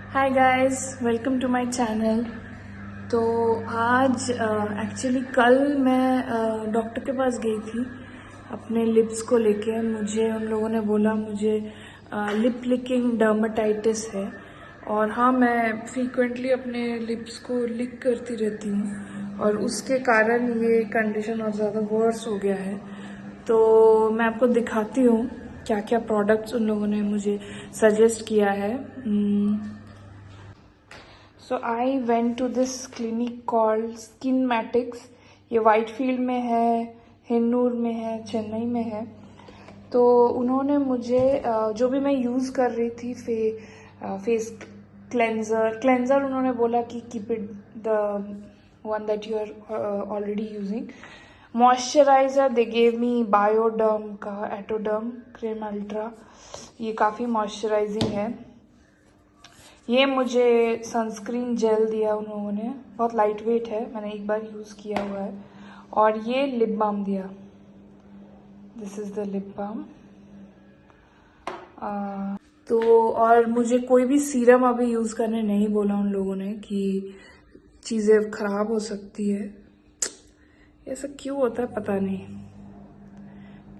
Hi guys, welcome to my channel. तो आज actually कल मैं डॉक्टर के पास गई थी अपने लिप्स को लेके। मुझे उन लोगों ने बोला मुझे लिप लिकिंग डर्मेटाइटिस है। और हाँ, मैं फ्रीक्वेंटली अपने लिप्स को लिक करती रहती हूँ और उसके कारण ये कंडीशन और ज़्यादा वर्स हो गया है। तो मैं आपको दिखाती हूँ क्या क्या प्रोडक्ट्स उन लोगों ने मुझे सजेस्ट किया है। So I went to this clinic called Skinmatics. ये वाइटफील्ड में है, हिन्नूर में है, चेन्नई में है। तो उन्होंने मुझे जो भी मैं यूज़ कर रही थी फेस क्लेंजर उन्होंने बोला कि keep it the one that you are already using. Moisturiser they gave me Bioderma का एटोडर्म क्रीम अल्ट्रा। ये काफ़ी मॉइस्चराइजिंग है। ये मुझे सनस्क्रीन जेल दिया उन लोगों ने, बहुत लाइट वेट है, मैंने एक बार यूज़ किया हुआ है। और ये लिप बाम दिया, this is the lip balm. तो और मुझे कोई भी सीरम अभी यूज़ करने नहीं बोला उन लोगों ने कि चीज़ें खराब हो सकती है। ऐसा क्यों होता है पता नहीं।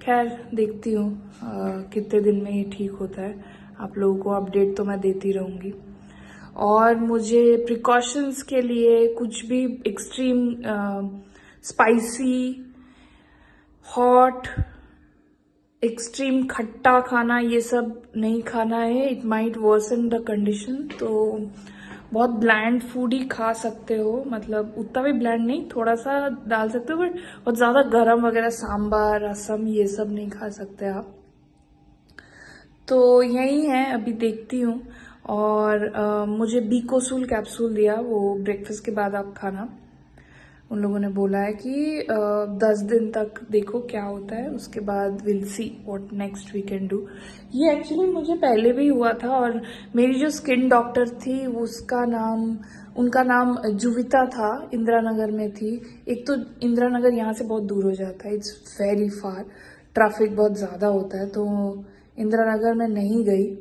खैर देखती हूँ कितने दिन में ये ठीक होता है। आप लोगों को अपडेट तो मैं देती रहूँगी। और मुझे प्रिकॉशंस के लिए कुछ भी एक्सट्रीम स्पाइसी, हॉट, एक्सट्रीम खट्टा खाना ये सब नहीं खाना है। It might worsen the condition. तो बहुत ब्लैंड फूड ही खा सकते हो, मतलब उतना भी ब्लैंड नहीं, थोड़ा सा डाल सकते हो, बट बहुत ज़्यादा गरम वगैरह सांबार रसम ये सब नहीं खा सकते आप। तो यही है, अभी देखती हूँ। और मुझे बीकोसूल कैप्सूल दिया, वो ब्रेकफास्ट के बाद आप खाना। उन लोगों ने बोला है कि 10 दिन तक देखो क्या होता है, उसके बाद will see what next we can do. ये एक्चुअली मुझे पहले भी हुआ था। और मेरी जो स्किन डॉक्टर थी उनका नाम जुविता था, इंदिरा नगर में थी। एक तो इंदिरा नगर यहाँ से बहुत दूर हो जाता है, इट्स वेरी फार, ट्रैफिक बहुत ज़्यादा होता है, तो इंदिरा नगर में नहीं गई।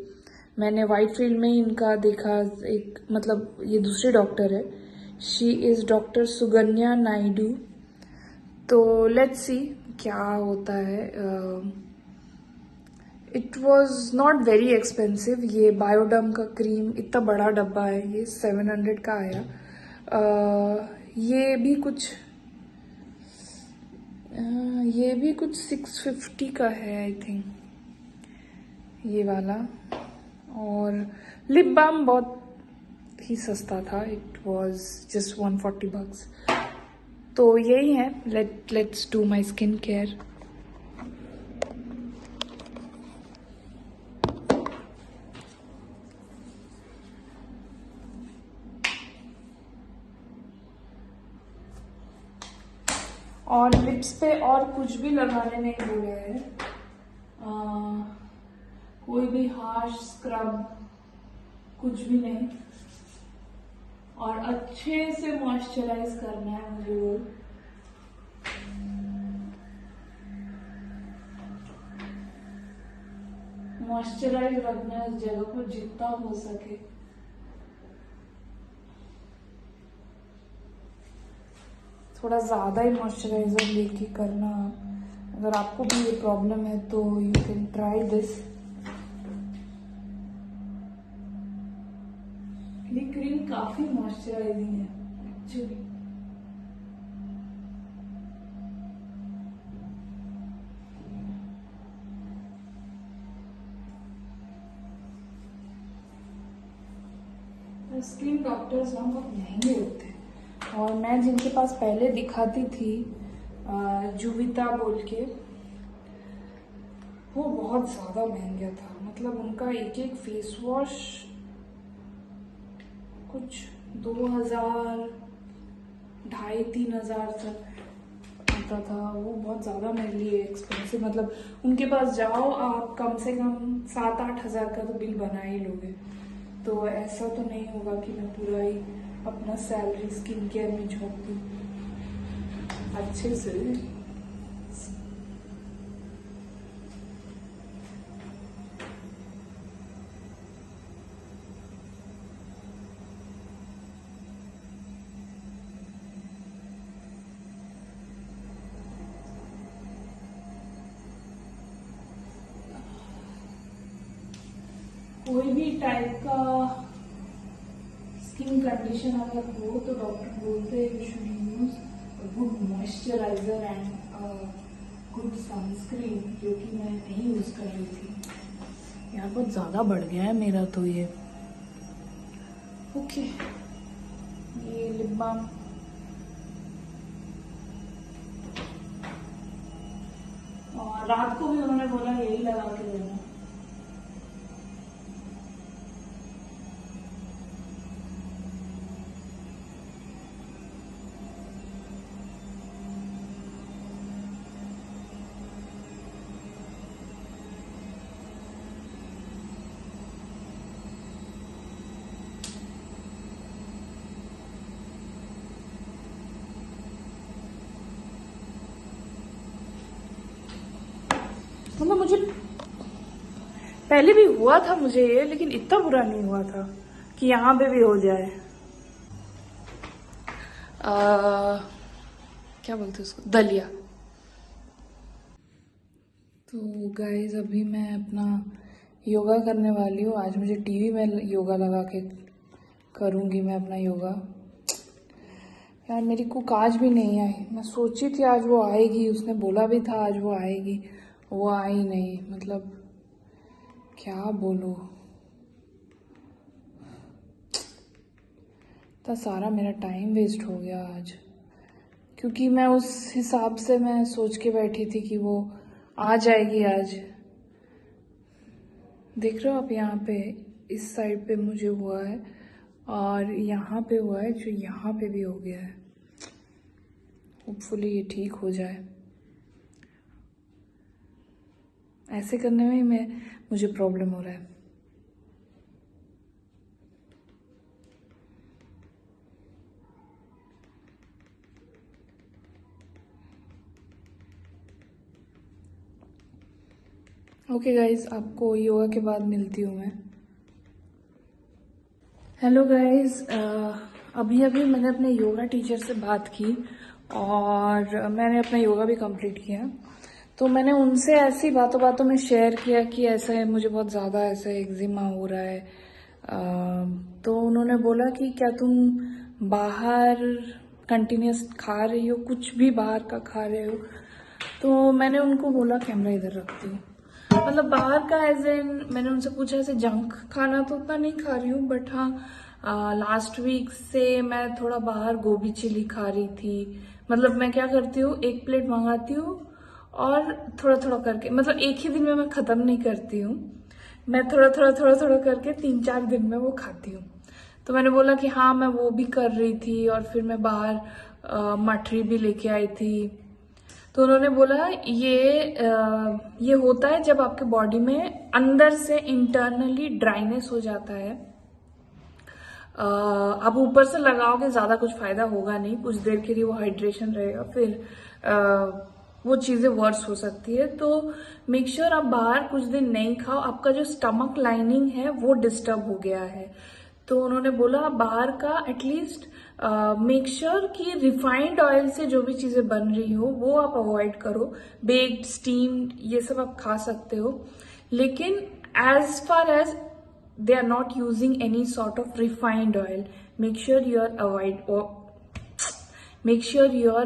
मैंने वाइटफील्ड में ही इनका देखा, एक मतलब ये दूसरी डॉक्टर है, she is doctor Sukanya Naidu. तो लेट्स सी क्या होता है। It was not very expensive. ये बायोडर्म का क्रीम इतना बड़ा डब्बा है, ये 700 का आया। ये भी कुछ 650 का है आई थिंक, ये वाला। और लिप बाम बहुत ही सस्ता था, इट वॉज जस्ट 140 bucks। तो यही है, let's do my skin care. और लिप्स पे और कुछ भी लगाने नहीं बोले हैं, कोई भी हार्श स्क्रब कुछ भी नहीं। और अच्छे से मॉइस्चराइज करना है मुझे वो। मॉइस्चराइज रखना है इस जगह को जितना हो सके। थोड़ा ज़्यादा ही मॉइस्चराइजर लेके करना। अगर आपको भी ये प्रॉब्लम है तो यू कैन ट्राई दिस। ये क्रीम काफी मॉइस्चराइजिंग है एक्चुअली। स्किन डॉक्टर्स ना बहुत महंगे होते हैं। और मैं जिनके पास पहले दिखाती थी, जुविता बोल के, वो बहुत ज़्यादा महंगा था। मतलब उनका एक एक फेस वॉश कुछ 2000, 2500-3000 तक आता था। वो बहुत ज़्यादा मेरे लिए एक्सपेंसिव। मतलब उनके पास जाओ आप, कम से कम 7-8 हज़ार का तो बिल बना ही लोगे। तो ऐसा तो नहीं होगा कि मैं पूरा ही अपना सैलरी स्किन केयर में झोंक दूँ अच्छे से। कोई भी टाइप का स्किन कंडीशन अगर हो तो डॉक्टर बोलते हैं you should use good moisturiser and good sunscreen, जो कि मैं नहीं यूज कर रही थी। यार बहुत ज्यादा बढ़ गया है मेरा तो ये। ओके, ये लिप बाम और रात को भी उन्होंने बोला यही लगा के देना। मतलब मुझे पहले भी हुआ था मुझे ये, लेकिन इतना बुरा नहीं हुआ था कि यहाँ पे भी हो जाए। क्या बोलते उसको, दलिया। तो गाइस अभी मैं अपना योगा करने वाली हूँ। आज मुझे टीवी में योगा लगा के करूँगी मैं अपना योगा। यार मेरी कुक आज भी नहीं आई। मैं सोची थी आज वो आएगी, उसने बोला भी था आज वो आएगी, वो आई नहीं। मतलब क्या बोलूं, तो सारा मेरा टाइम वेस्ट हो गया आज, क्योंकि मैं उस हिसाब से मैं सोच के बैठी थी कि वो आ जाएगी आज। देख रहे हो आप, यहाँ पे इस साइड पे मुझे हुआ है और यहाँ पे हुआ है, जो यहाँ पे भी हो गया है। होपफुली ये ठीक हो जाए। ऐसे करने में मुझे प्रॉब्लम हो रहा है। ओके गाइज, आपको योगा के बाद मिलती हूँ मैं। हेलो गाइज, अभी अभी मैंने अपने योगा टीचर से बात की और मैंने अपना योगा भी कंप्लीट किया। तो मैंने उनसे ऐसी बातों बातों में शेयर किया कि ऐसा है, मुझे बहुत ज़्यादा ऐसा एक्जिमा हो रहा है। तो उन्होंने बोला कि क्या तुम बाहर कंटिन्यूस खा रही हो, कुछ भी बाहर का खा रहे हो? तो मैंने उनको बोला कैमरा इधर रखती हूँ। मतलब बाहर का एज एन, मैंने उनसे पूछा ऐसे जंक खाना तो उतना नहीं खा रही हूँ, बट हाँ लास्ट वीक से मैं थोड़ा बाहर गोभी चिली खा रही थी। मतलब मैं क्या करती हूँ, एक प्लेट मंगाती हूँ और थोड़ा थोड़ा करके, मतलब एक ही दिन में मैं खत्म नहीं करती हूँ, मैं थोड़ा थोड़ा करके 3-4 दिन में वो खाती हूँ। तो मैंने बोला कि हाँ मैं वो भी कर रही थी और फिर मैं बाहर मठरी भी लेके आई थी। तो उन्होंने बोला ये होता है जब आपके बॉडी में अंदर से इंटरनली ड्राइनेस हो जाता है। आप ऊपर से लगाओगे ज्यादा कुछ फायदा होगा नहीं, कुछ देर के लिए वो हाइड्रेशन रहेगा, फिर वो चीजें वर्स हो सकती है। तो मेक श्योर आप बाहर कुछ दिन नहीं खाओ, आपका जो स्टमक लाइनिंग है वो डिस्टर्ब हो गया है। तो उन्होंने बोला बाहर का एटलीस्ट मेक श्योर कि रिफाइंड ऑयल से जो भी चीजें बन रही हो वो आप अवॉइड करो। बेक्ड, स्टीम्ड, ये सब आप खा सकते हो, लेकिन as far as they are not using any sort of refined oil, make sure you are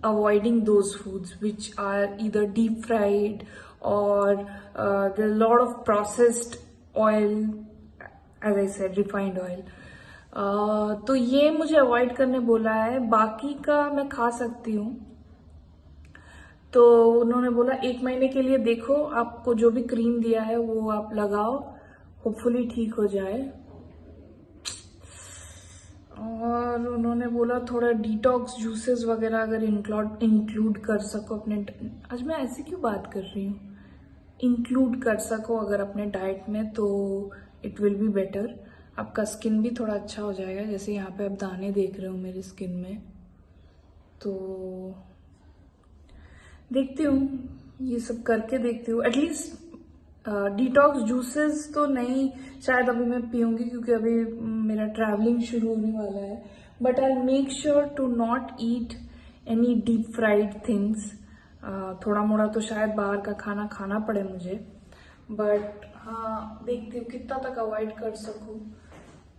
avoiding those foods which are either deep fried or there's a lot of processed oil, as I said refined oil. तो ये मुझे avoid करने बोला है, बाकी का मैं खा सकती हूँ। तो उन्होंने बोला 1 महीने के लिए देखो, आपको जो भी क्रीम दिया है वो आप लगाओ, होपफुली ठीक हो जाए। और उन्होंने बोला थोड़ा डिटॉक्स जूसेस वगैरह अगर इंक्लूड कर सको अपने, आज मैं ऐसी क्यों बात कर रही हूँ, इंक्लूड कर सको अगर अपने डाइट में, तो इट विल बी बेटर। आपका स्किन भी थोड़ा अच्छा हो जाएगा। जैसे यहाँ पे आप दाने देख रहे हो मेरी स्किन में, तो देखती हूँ, ये सब करके देखती हूँ। एटलीस्ट डिटॉक्स जूसेस तो नहीं शायद अभी मैं पीऊंगी, क्योंकि अभी मेरा ट्रैवलिंग शुरू होने वाला है। But I make sure to not eat any deep fried things. थोड़ा मोड़ा तो शायद बाहर का खाना खाना पड़े मुझे, बट हाँ देखती हूँ कितना तक अवॉइड कर सकूँ।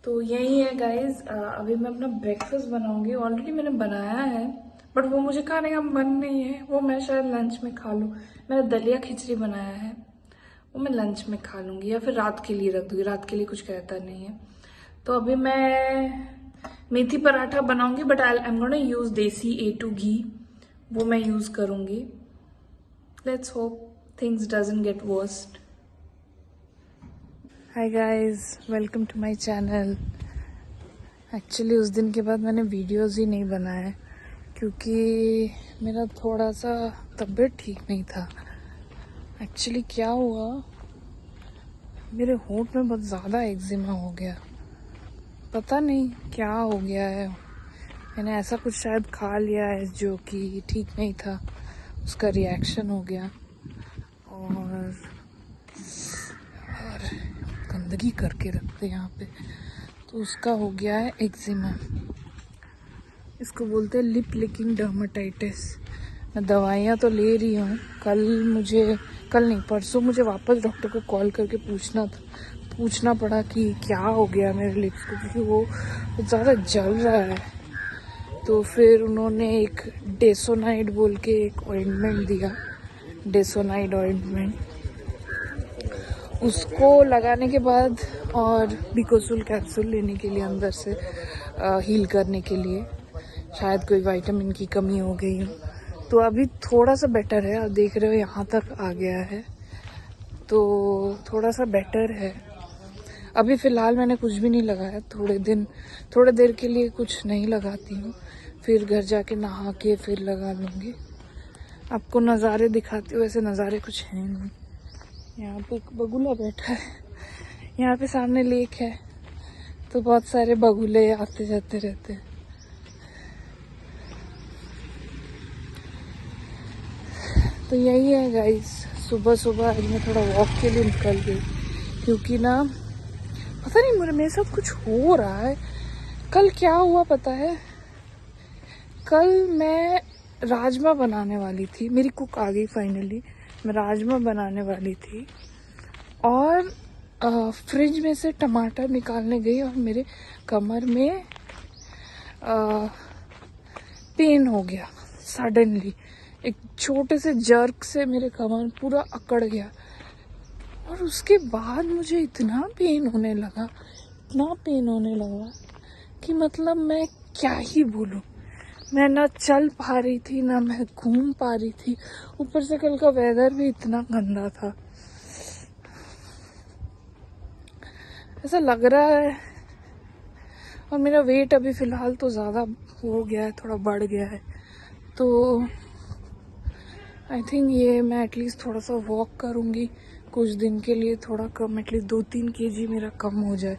तो यही है गाइज, अभी मैं अपना ब्रेकफास्ट बनाऊंगी। ऑलरेडी मैंने बनाया है बट वो मुझे खाने का मन नहीं है, वो मैं शायद लंच में खा लूँ। मैंने दलिया खिचड़ी बनाया है, वो मैं लंच में खा लूँगी या फिर रात के लिए रख दूँगी, रात के लिए कुछ कहता नहीं है। तो अभी मैं मेथी पराठा बनाऊंगी but I am gonna use देसी A2 घी, वो मैं यूज करूंगी। Let's hope things doesn't get worst. Hi guys, welcome to my channel. Actually उस दिन के बाद मैंने वीडियोस ही नहीं बनाए क्योंकि मेरा थोड़ा सा तबीयत ठीक नहीं था। एक्चुअली क्या हुआ, मेरे होंठ में बहुत ज़्यादा एक्जिमा हो गया, पता नहीं क्या हो गया है। मैंने ऐसा कुछ शायद खा लिया है जो कि ठीक नहीं था, उसका रिएक्शन हो गया और गंदगी करके रखते यहाँ पे, तो उसका हो गया है एक्जिमा। इसको बोलते हैं लिप लिकिंग डर्मेटाइटिस। मैं दवाइयाँ तो ले रही हूँ, कल नहीं परसों मुझे वापस डॉक्टर को कॉल करके पूछना पड़ा कि क्या हो गया मेरे लिप्स को, क्योंकि वो ज़्यादा जल रहा है। तो फिर उन्होंने एक डेसोनाइड बोल के एक ऑइंटमेंट दिया, डेसोनाइड ऑइंटमेंट, उसको लगाने के बाद और बिकोसुल कैप्सूल लेने के लिए अंदर से हील करने के लिए, शायद कोई विटामिन की कमी हो गई हो। तो अभी थोड़ा सा बेटर है, आप देख रहे हो यहाँ तक आ गया है, तो थोड़ा सा बेटर है। अभी फ़िलहाल मैंने कुछ भी नहीं लगाया, थोड़े देर के लिए कुछ नहीं लगाती हूँ, फिर घर जाके नहा के फिर लगा लूँगी। आपको नज़ारे दिखाती हूँ, वैसे नज़ारे कुछ हैं नहीं। यहाँ पे एक बगुला बैठा है, यहाँ पे सामने लेक है तो बहुत सारे बगुले आते जाते रहते हैं। तो यही है गाइस, सुबह सुबह आज मैं थोड़ा वॉक के लिए निकल गई क्योंकि ना पता नहीं मेरे साथ कुछ हो रहा है। कल क्या हुआ पता है, कल मैं राजमा बनाने वाली थी, मेरी कुक आ गई फाइनली, मैं राजमा बनाने वाली थी और फ्रिज में से टमाटर निकालने गई और मेरे कमर में पेन हो गया सडनली। एक छोटे से जर्क से मेरे कमर पूरा अकड़ गया और उसके बाद मुझे इतना पेन होने लगा कि मतलब मैं क्या ही बोलूं। मैं ना चल पा रही थी, ना मैं घूम पा रही थी, ऊपर से कल का वेदर भी इतना गंदा था। ऐसा लग रहा है, और मेरा वेट अभी फ़िलहाल तो ज़्यादा हो गया है, थोड़ा बढ़ गया है, तो आई थिंक ये मैं एटलीस्ट थोड़ा सा वॉक करूँगी कुछ दिन के लिए, थोड़ा कम, एटलीस्ट 2-3 kg मेरा कम हो जाए,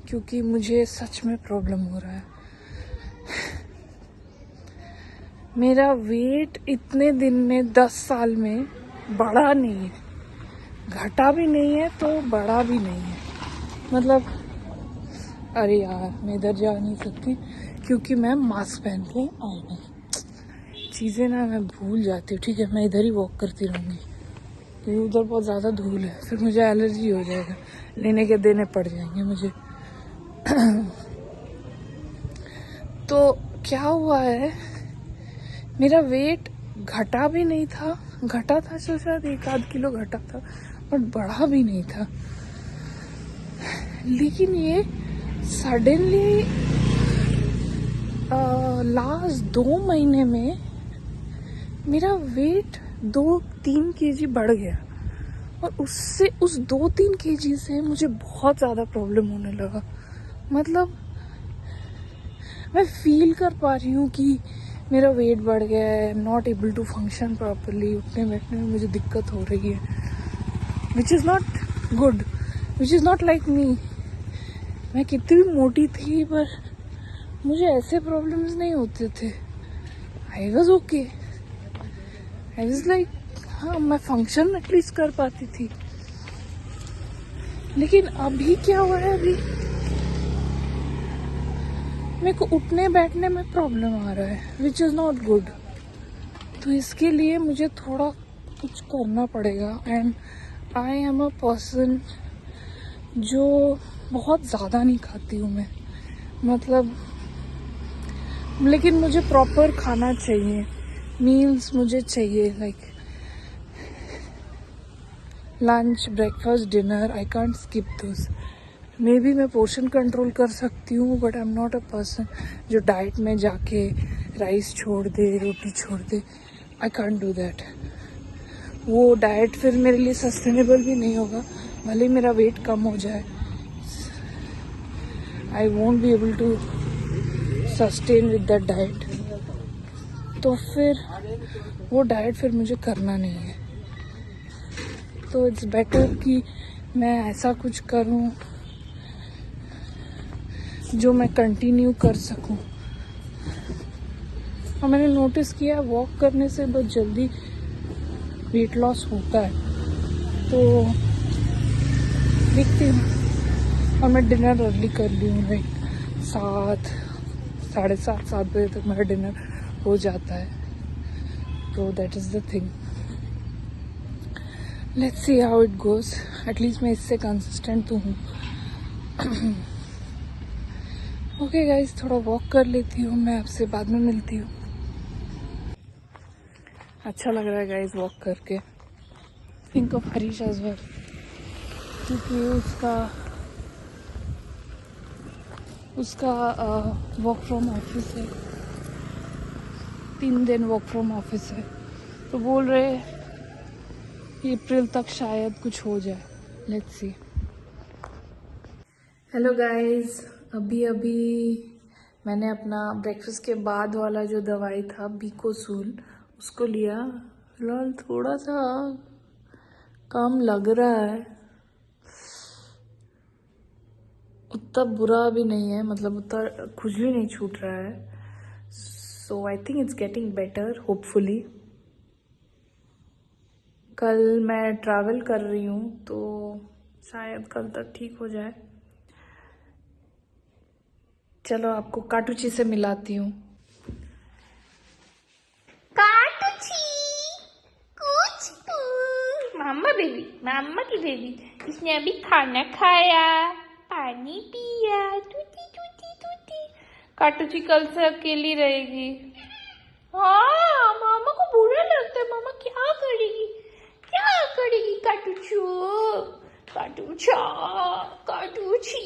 क्योंकि मुझे सच में प्रॉब्लम हो रहा है। मेरा वेट इतने दिन में 10 साल में बढ़ा नहीं है, घटा भी नहीं है तो बढ़ा भी नहीं है। मतलब अरे यार, मैं इधर जा नहीं सकती क्योंकि मैं मास्क पहन के आई नहीं, चीज़ें ना मैं भूल जाती हूँ। ठीक है, मैं इधर ही वॉक करती रहूँगी क्योंकि उधर बहुत ज़्यादा धूल है, फिर मुझे एलर्जी हो जाएगा, लेने के देने पड़ जाएंगे मुझे। तो क्या हुआ है, मेरा वेट घटा भी नहीं था, घटा था तो शायद 1-8 किलो घटा था, बट बढ़ा भी नहीं था। लेकिन ये सडनली लास्ट 2 महीने में मेरा वेट 2-3 kg बढ़ गया और उस 2-3 kg से मुझे बहुत ज़्यादा प्रॉब्लम होने लगा। मतलब मैं फील कर पा रही हूँ कि मेरा वेट बढ़ गया है, I am not able to function properly, उठने बैठने में मुझे दिक्कत हो रही है, which is not good, which is not like me. मैं कितनी भी मोटी थी पर मुझे ऐसे प्रॉब्लम्स नहीं होते थे। I was okay, I was like हाँ, मैं फंक्शन एटलीस्ट कर पाती थी। लेकिन अभी क्या हुआ है, अभी मेरे को उठने बैठने में प्रॉब्लम आ रहा है, विच इज़ नॉट गुड। तो इसके लिए मुझे थोड़ा कुछ करना पड़ेगा and I am a person जो बहुत ज़्यादा नहीं खाती हूँ मैं, मतलब, लेकिन मुझे प्रॉपर खाना चाहिए, मील्स मुझे चाहिए, like lunch, breakfast, dinner, I can't skip those. Maybe मैं पोर्शन कंट्रोल कर सकती हूँ, but I am not a person जो डाइट में जाके राइस छोड़ दे, रोटी छोड़ दे। I can't do that. वो डाइट फिर मेरे लिए सस्टेनेबल भी नहीं होगा, भले ही मेरा वेट कम हो जाए। I won't be able to sustain with that diet. तो फिर वो डाइट फिर मुझे करना नहीं है। तो इट्स बेटर कि मैं ऐसा कुछ करूं जो मैं कंटिन्यू कर सकूं। और मैंने नोटिस किया वॉक करने से बहुत जल्दी वेट लॉस होता है। तो देखती हूँ। और मैं डिनर अर्ली कर ली हूँ, लाइक 7, 7:30, 7 बजे तक मेरा डिनर हो जाता है। तो that is the thing. Let's see how it goes. At least मैं इससे कंसिस्टेंट तो हूँ। ओके गाइज, थोड़ा वॉक कर लेती हूँ, मैं आपसे बाद में मिलती हूँ। अच्छा लग रहा है गाइज वॉक करके। Think of Harish as well, क्योंकि उसका वर्क फ्रॉम ऑफिस है, 3 दिन वर्क फ्रॉम ऑफिस है। तो बोल रहे अप्रैल तक शायद कुछ हो जाए। Let's see. हेलो गाइस, अभी मैंने अपना ब्रेकफास्ट के बाद वाला जो दवाई था बीकोसूल, उसको लिया। फिलहाल थोड़ा सा काम लग रहा है, उतना बुरा भी नहीं है, मतलब उतना खुजली नहीं छूट रहा है। So I think it's getting better, hopefully. कल मैं ट्रैवल कर रही हूँ, तो शायद कल तक ठीक हो जाए। चलो आपको काटूची से मिलाती हूँ। काटूची, मामा बेबी, मामा की बेबी, इसने अभी खाना खाया, पानी पिया, टूटी टूटी टूटी। काटूची कल से अकेली रहेगी। हाँ, मामा को बुरा लगता है। मामा क्या करेगी, क्या करेगी काटूचू, काटूचा, काटूची,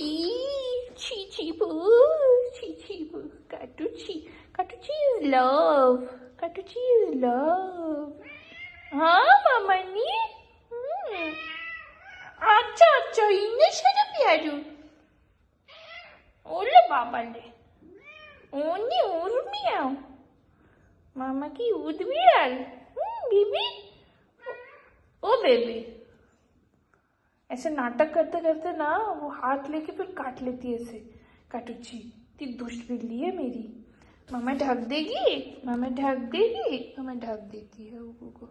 छी छी बू, छी छी बू, काटूची, काटूची इज लव, काटूची इज लव। हाँ मामा नी, अच्छा अच्छा, इन्हें शरा प्यारू, ओले बाबा ले, ओनी उर्मिया, मामा की उद भी डाल, बेबी, ओ बेबी। ऐसे नाटक करते करते ना वो हाथ लेके फिर काट लेती है ऐसे। काटूची, ती दुष्ट बिल्ली है मेरी। मामा ढक देगी, मामा ढक देगी, मामा ढक देती है हुकू को।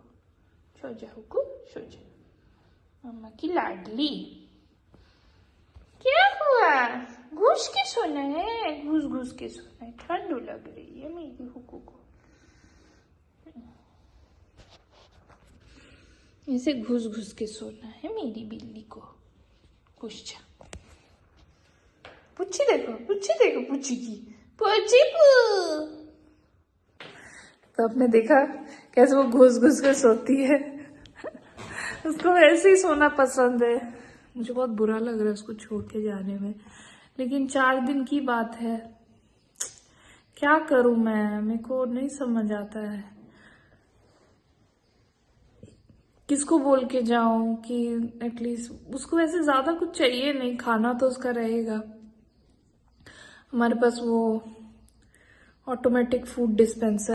सो जा हुकू, सो जा, मामा की लाडली। क्या हुआ, घुस के सोना है, घुस घुस के सोना है, ठंड लग रही है मेरी हुकू को। ऐसे घुस घुस के सोना है मेरी बिल्ली को। घुस जा। पुच्छी देखो, पुच्छी देखो, पुच्छी की, पुच्छी पू। तो आपने देखा कैसे वो घुस घुस के सोती है। उसको ऐसे ही सोना पसंद है। मुझे बहुत बुरा लग रहा है उसको छोड़ के जाने में, लेकिन 4 दिन की बात है। क्या करूं मैं, मेरे को नहीं समझ आता है किसको बोल के जाऊं कि एटलीस्ट उसको वैसे ज्यादा कुछ चाहिए नहीं, खाना तो उसका रहेगा। हमारे पास वो ऑटोमेटिक फूड डिस्पेंसर